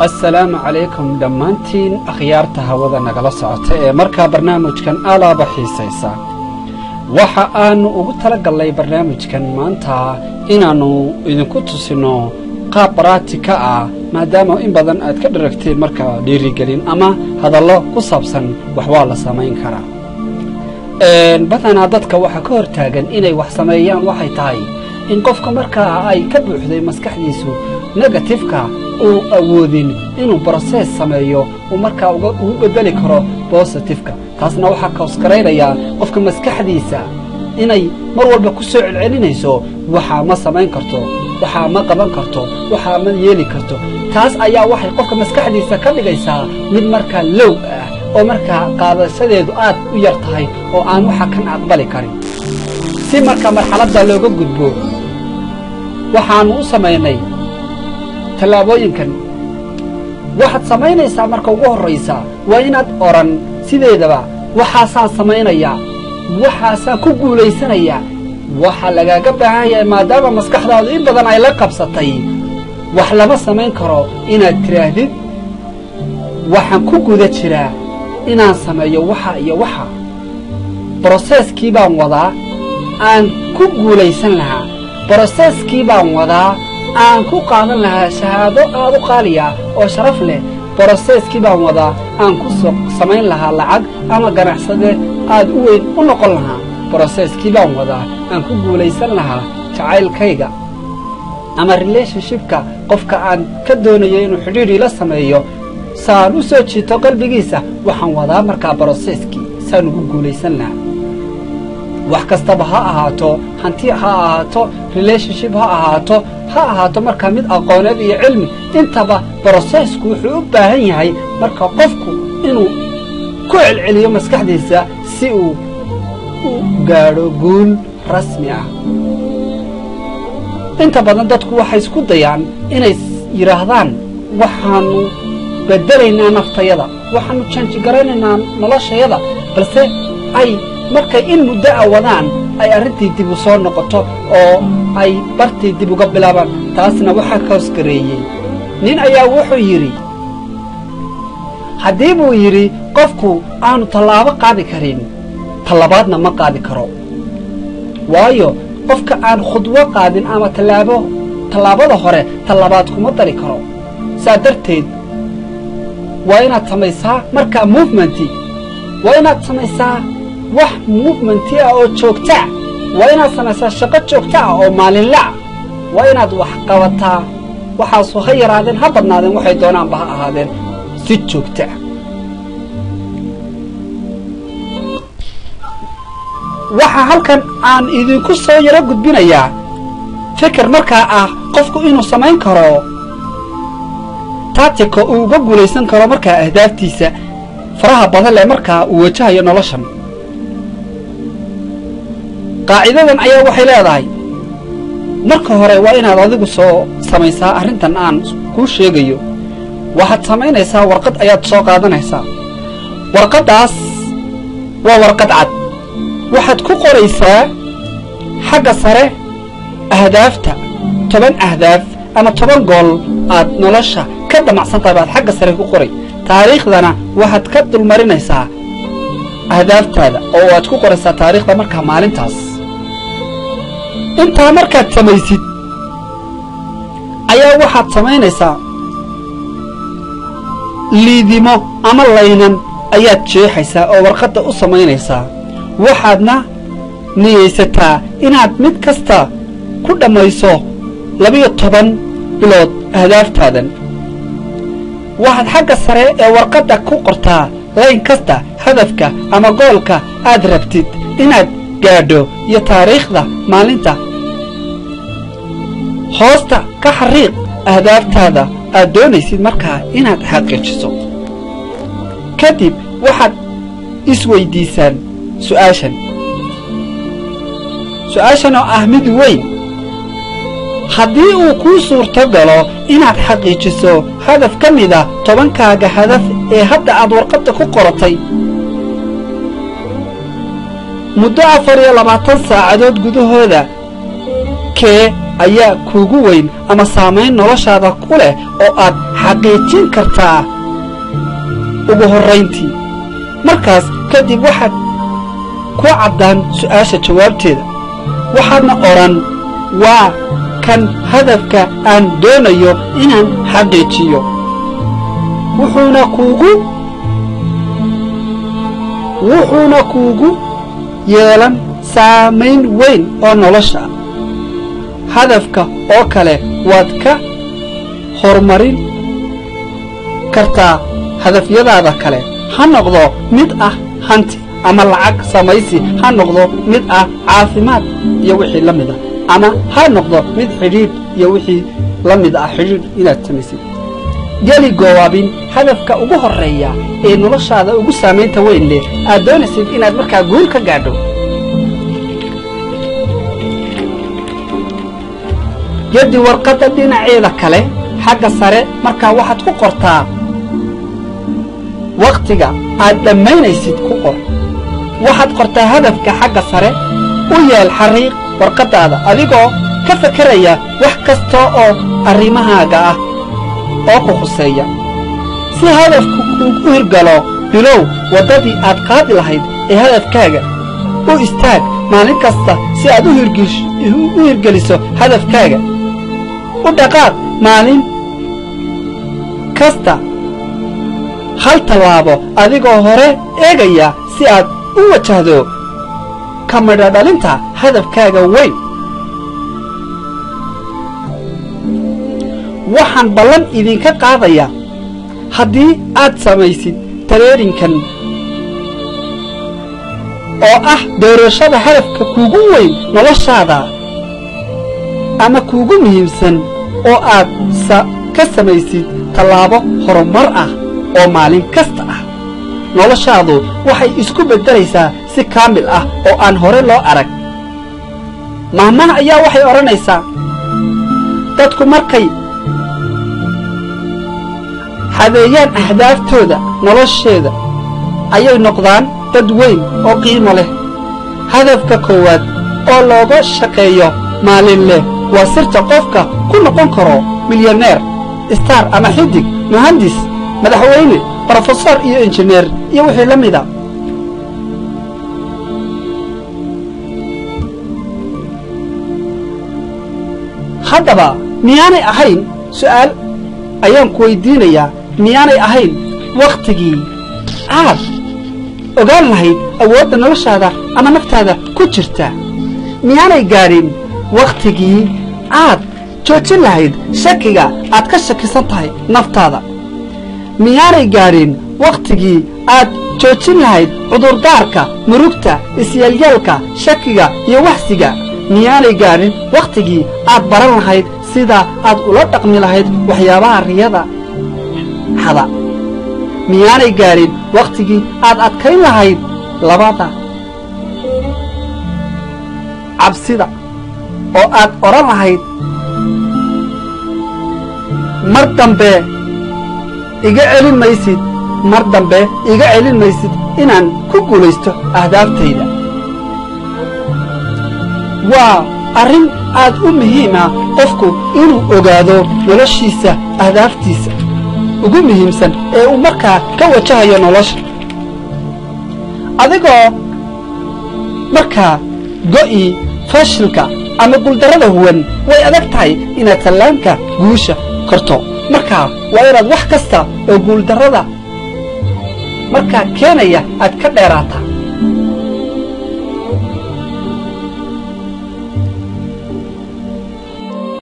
السلام عليكم دمانتين أخيارتا هودا نغلا سعوتا مركا برنامج كان آلا بحيسيسا waxa aanu ugu talagalay barnaamijkan maanta inaanu idinku tusino qaab practical ah maadaama in badan aad ka dharagteen marka dhiirigelin ama hadallo ku saabsan wax waa la sameyn karaa badanaa dadka waxa ka hortaagan inay wax sameeyaan waxay tahay in qofka marka ay ka buuxday maskaxdiisu negative-ka uu awoodin inuu process sameeyo oo marka uu bedeli karo positive-ka taasna waxa ka hoosgareynaya qofka maskaxdiisa inay mar walba ku soo celcelinayso waxa ma sameyn karto waxa ma qaban karto waxa ma yeeli karto taas ayaa waxay qofka maskaxdiisa ka dhigaysaa mid marka low ah oo marka qaadashadeedu aad u yar tahay oo aan waxa kan aqbali karin si marka marxaladda looga gudbo waxaan u sameynay talaabooyinkan waxaad sameynaysaa marka ugu horeysa waa inaad oran sideedaba waxaasaan sameynaya waxaasaan ku guulaysanaya waxa lagaaga baahan yahay maadaama maskaxdaadu in badan ay la qabsatay wax lama sameyn karo inaad tiraahdid waxaan ku guda jiraa inaan sameeyo waxa iyo waxa processkii baan wadaa aan ku guulaysan lahaa processkii baan wadaa aan ku qaadan lahaa shahaado aad u qaaliya oo sharaf leh processkii baan wadaa aan ku samayn lahaa lacag ama ganacsade aad u weyn u noqon lahaa processkii baan wadaa aan ku guulaysan lahaa jacaylkayga ama relationship-ka qofka aan ka doonayo inuu xidhiidh ila sameeyo saan u soo jiito qalbigiisa waxaan wadaa markaa processkii saan ugu guulaysan lahaa wax kastaba ha ahaato hanti ha ahaato relationship ha ahaato marka mid aqooneed iyo cilmi intaba processku wuxuu u baahan yahay marka qofku inuu ku celceliyo maskaxdiisa si uu u gaadho guul rasmi ah inta badan dadku waxay isku dayaan inay yiraahdaan waxaanu bedelaynaa naftayada waxaanu change garaynaynaa noloshayada balse ay markay in muddo wadaan ay arrintii dib u soo noqoto oo ay bartii dib uga bilaabaan taasna waxa ka hoosgareeyay nin ayaa wuxuu yiri haddii buu yiri qofku aanu tallaabo qaadi karin tallabaadna ma qaadi karo waayo qofka aan khudwo qaadin ama tallaabada hore tallabaad kuma dari karo saa darteed waa inaad samaysaa marka movement waa inaad samaysaa wax movement oo joogta waa inaad samaysaa shaqo joogta oo maalinle waa inaad wax qabataa waxaas ha yaraadeen ha badnaadeen waxay doonaanba ha ahaadeen si joogta waxa halkan aan idinku soo yara gudbinayaa fikir markaa ah qofku inuu samayn karo taatiko uu uga guulaysan karo markaa ahdaaftiisa faraha badan leh markaa uu wajahayo noloshan qaacidadan ayaa waxay leedahay marka hore waa inaad adigu soo samaysaa arrintan aan kuu sheegayo waxaad samaynaysaa warqad ayaad soo qaadanaysaa warqaddaas waa warqad cad waxaad ku qoraysaa xagga sare ahdaafta 10 ahdaaf ama 10 gool aad nolosha ka damacsan tahay baad xagga sare ku qoray taariikhdana waxaad ka dulmarinaysaa ahdaaftaada oo aad ku qoraysaa taariikhda markaa maalintaas intaa markaad samaysid ayaa waxaad samaynaysaa liidimo ama laynan ayaad jeexaysaa oo warqadda u samaynaysaa waxaadna niyeysataa inaad mid kasta ku dhammayso 12 bilood ahdaaftadan waxaad xagga sare ee warqadda ku qortaa layn kasta hadafka ama goolka aad rabtid inaad gaadho iyo taariikhda maalinta hoosta ka xariiq ahdaaftaada aad doonaysid markaa inaad xaqiijiso kadib waxaad isweydiisaan su'aashan oo ah mid weyn haddii uu kuu suurto galo inaad xaqiijiso hadaf ka mida 10kaaga hadaf ee hadda aad warqadda ku qoratay muddo 24 saacadood gudahooda kee ayaa kuugu weyn ama saamayn noloshaada ku leh oo aad xaqiijin kartaa ugu horrayntii markaas kadib waxaad ku caddaan su'aasha jawaabteeda waxaadna odhan waa kan hadafka aan doonayo inaan xaqiijiyo wuxuuna kuugu yeelan saamayn weyn oo nolosha hadafka oo kale waad ka horumarin kartaa hadafyadaada kale ha noqdo mid ah hanti ama lacag samaysi ha noqdo mid ah caafimaad iyo wixii la mid ah ama ha noqdo mid xidhiidh iyo wixii la mid ah xidhiidh inaad samaysid geli gowaabin hadafka ugu horreeya ee noloshaada ugu saamaynta weyn leh aad doonaysid inaad markaa guul ka gaadho gedi warqadda dhinaceeda kale xagga sare markaa waxaad ku qortaa wakhtiga aad dhammaynaysid ku qor waxaad qortaa hadafka xagga sare u yeel xariiq warqaddaada adigoo ka fakaraya wax kasta oo arrimahaaga ah oo ku khuseeya si hadafku kuugu hirgalo bilow waddadii aad qaadi lahayd ee hadafkaaga u istaag maalin kasta si aad u hirgeliso hadafkaaga u dhaqaaq maalin kasta hal tallaabo adigoo hore eegaya si aad u wajahdo ka midho dhalinta hadafkaaga weyn waxaan ballan idinka qaadayaa haddii aad samaysid tareerinkan oo ah doorashada hadafka kuugu weyn noloshaada ama kuugu muhiimsan oo aad ka samaysid tallaabo horumar ah oo maalin kasta ah noloshaadu waxay isku beddelaysaa si kaamil ah oo aan hore loo arag mahmaha ayaa waxay odhanaysaa dadku markay xadeeyaan ahdaaftooda nolosheeda ayay noqdaan dad weyn oo qiimo leh hadafka koowaad oo looga shaqeeyo maalin leh waa sirta qofka ku noqon karo milyaneer istaar ama xidig muhandis madaxweyne brofesor iyo injineer iyo wixii la mida haddaba miyaanay ahayn su'aal ayaan ku weydiinayaa miyaanay ahayn wakhtigii aad ogaan lahayd awoodda noloshaada ama naftaada ku jirta miyaanay gaadhin wakhtigii aad joojin lahayd shakiga aad ka shakisan tahay naftaada miyaanay gaadhin wakhtigii aad joojin lahayd cudurdaarka murugta isyeelyaalka shakiga iyo waxsiga miyaanay gaadhin wakhtigii aad baran lahayd sida aad ula dhaqmi lahayd waxyaabaha riyada xada miyaanay gaadhin wakhtigii aad adkayn lahayd labada cabsida oo aad odhan lahayd mar dambe iga celin maysid inaan ku guulaysto ahdaaftayda waa arrin aad u muhiima qofku inuu ogaado noloshiisa ahdaaftiisa ugu muhiimsan ee uu markaa ka wajahayo nolosha adigoo markaa go'ii fashilka ama guuldarrada huwan way adag tahay inaad tallaanka guusha korto markaa waa inaad wax kasta oo guuldarrada markaa keenaya aad ka dheeraataa